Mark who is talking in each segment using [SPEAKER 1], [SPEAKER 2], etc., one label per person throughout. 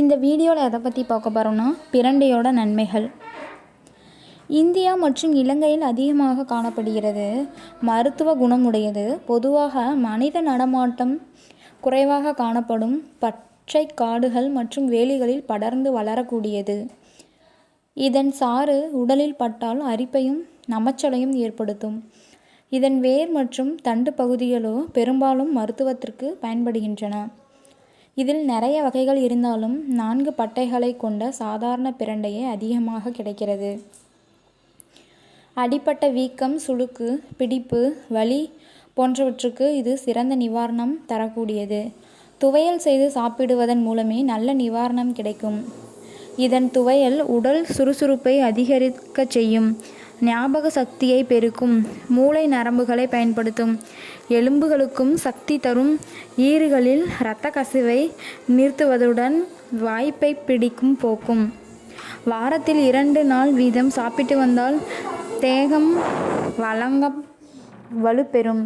[SPEAKER 1] இந்த வீடியோவில் எதை பற்றி பார்க்க போகிறோம்னா பிரண்டையோட நன்மைகள். இந்தியா மற்றும் இலங்கையில் அதிகமாக காணப்படுகிறது. மருத்துவ குணமுடையது. பொதுவாக மனித நடமாட்டம் குறைவாக காணப்படும் பச்சை காடுகள் மற்றும் வேலிகளில் படர்ந்து வளரக்கூடியது. இதன் சாறு உடலில் பட்டால் அரிப்பையும் நமைச்சலையும் ஏற்படுத்தும். இதன் வேர் மற்றும் தண்டு பகுதிகளோ பெரும்பாலும் மருத்துவத்திற்கு பயன்படுகின்றன. இதில் நிறைய வகைகள் இருந்தாலும் 4 பட்டைகளை கொண்ட சாதாரண பிரண்டையே அதிகமாக கிடைக்கிறது. அடிபட்ட வீக்கம், சுளுக்கு, பிடிப்பு, வலி போன்றவற்றுக்கு இது சிறந்த நிவாரணம் தரக்கூடியது. துவையல் செய்து சாப்பிடுவதன் மூலமே நல்ல நிவாரணம் கிடைக்கும். இதன் துவையல் உடல் சுறுசுறுப்பை அதிகரிக்க செய்யும், ஞாபக சக்தியை பெருக்கும், மூளை நரம்புகளை பயன்படுத்தும், எலும்புகளுக்கும் சக்தி தரும், ஈறுகளில் இரத்த கசிவை நிறுத்துவதுடன் வாய்ப்பை பிடிக்கும் போக்கும். வாரத்தில் 2 நாள் வீதம் சாப்பிட்டு வந்தால் தேகம் வலுப்பெறும்,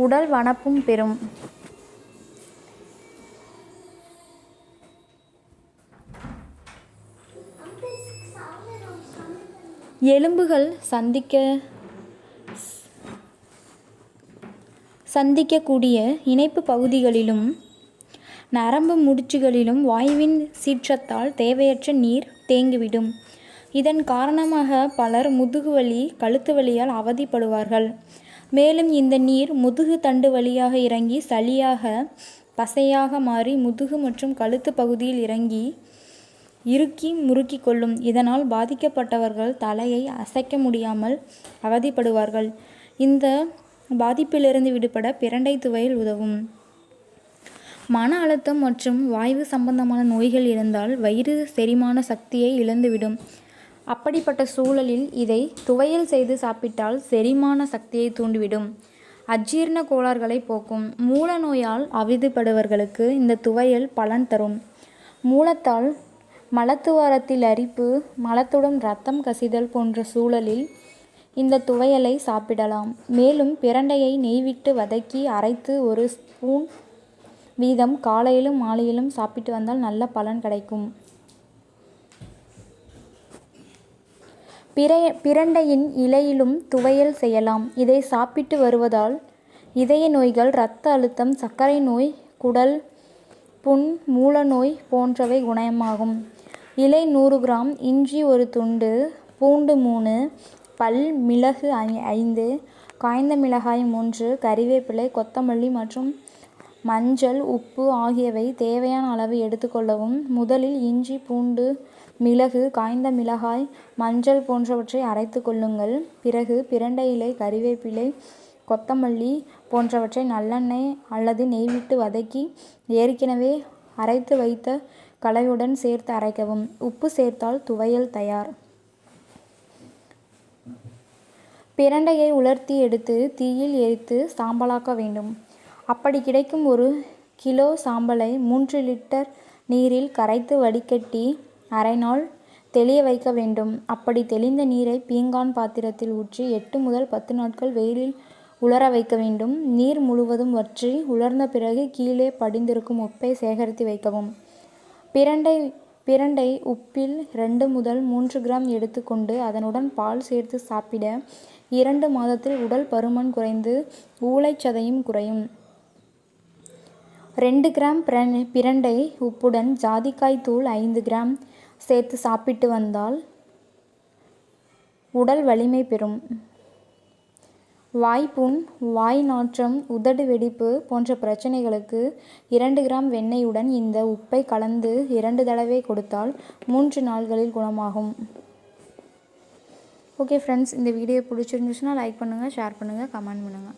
[SPEAKER 1] உடல் வனப்பும் பெறும். எலும்புகள் சந்திக்கக்கூடிய இணைப்பு பகுதிகளிலும் நரம்பு முடிச்சுகளிலும் வாயுவின் சீற்றத்தால் தேவையற்ற நீர் தேங்கிவிடும். இதன் காரணமாக பலர் முதுகுவலி, கழுத்து வலியால் அவதிப்படுவார்கள். மேலும் இந்த நீர் முதுகு தண்டு வழியாக இறங்கி சளியாக, பசையாக மாறி முதுகு மற்றும் கழுத்து பகுதியில் இறுக்கி முறுக்கி கொள்ளும். இதனால் பாதிக்கப்பட்டவர்கள் தலையை அசைக்க முடியாமல் அவதிப்படுவார்கள். இந்த பாதிப்பிலிருந்து விடுபட பிரண்டை துவையல் உதவும். மன அழுத்தம் மற்றும் வாய்வு சம்பந்தமான நோய்கள் இருந்தால் வயிறு செரிமான சக்தியை இழந்துவிடும். அப்படிப்பட்ட சூழலில் இதை துவையல் செய்து சாப்பிட்டால் செரிமான சக்தியை தூண்டிவிடும், அஜீரண கோளாறுகளை போக்கும். மூல நோயால் அவதிப்படுபவர்களுக்கு இந்த துவையல் பலன் தரும். மூலத்தால் மலத்துவாரத்தில் அரிப்பு, மலத்துடன் இரத்தம் கசிதல் போன்ற சூழலில் இந்த துவையலை சாப்பிடலாம். மேலும் பிரண்டையை நெய்விட்டு வதக்கி அரைத்து 1 ஸ்பூன் வீதம் காலையிலும் மாலையிலும் சாப்பிட்டு வந்தால் நல்ல பலன் கிடைக்கும். பிரண்டையின் இலையிலும் துவையல் செய்யலாம். இதை சாப்பிட்டு வருவதால் இதய நோய்கள், இரத்த அழுத்தம், சர்க்கரை நோய், குடல் புண், மூல நோய் போன்றவை குணமாகும். இலை 100 கிராம், இஞ்சி 1 துண்டு, பூண்டு 3 பல், மிளகு 5, காய்ந்த மிளகாய் 3, கறிவேப்பிலை, கொத்தமல்லி மற்றும் மஞ்சள், உப்பு ஆகியவை தேவையான அளவு எடுத்துக்கொள்ளவும். முதலில் இஞ்சி, பூண்டு, மிளகு, காய்ந்த மிளகாய், மஞ்சள் போன்றவற்றை அரைத்து கொள்ளுங்கள். பிறகு பிரண்டை இலை, கறிவேப்பிலை, கொத்தமல்லி போன்றவற்றை நல்லெண்ணெய் அல்லது நெய்விட்டு வதக்கி ஏற்கனவே அரைத்து வைத்த கலவையுடன் சேர்த்து அரைக்கவும். உப்பு சேர்த்தால் துவையல் தயார். பிரண்டையை உலர்த்தி எடுத்து தீயில் எரித்து சாம்பலாக்க வேண்டும். அப்படி கிடைக்கும் 1 கிலோ சாம்பலை 3 லிட்டர் நீரில் கரைத்து வடிகட்டி அரை நாள் தெளிய வைக்க வேண்டும். அப்படி தெளிந்த நீரை பீங்கான் பாத்திரத்தில் ஊற்றி 8 முதல் 10 நாட்கள் வெயிலில் உலர வைக்க வேண்டும். நீர் முழுவதும் வற்றி உலர்ந்த பிறகு கீழே படிந்திருக்கும் உப்பை சேகரித்து வைக்கவும். பிரண்டை உப்பில் 2 முதல் 3 கிராம் எடுத்துக்கொண்டு அதனுடன் பால் சேர்த்து சாப்பிட 2 மாதத்தில் உடல் பருமன் குறைந்து ஊளைச்சதையும் குறையும். 2 கிராம் பிரண்டை உப்புடன் ஜாதிக்காய் தூள் 5 கிராம் சேர்த்து சாப்பிட்டு வந்தால் உடல் வலிமை பெறும். வாய்ப்புண், வாய் நாற்றம், உதடு வெடிப்பு போன்ற பிரச்சனைகளுக்கு 2 கிராம் வெண்ணெயுடன் இந்த உப்பை கலந்து 2 தடவை கொடுத்தால் 3 நாள்களில் குணமாகும். ஓகே ஃப்ரெண்ட்ஸ், இந்த வீடியோ பிடிச்சிருந்துச்சுன்னா லைக் பண்ணுங்கள், ஷேர் பண்ணுங்கள், கமெண்ட் பண்ணுங்கள்.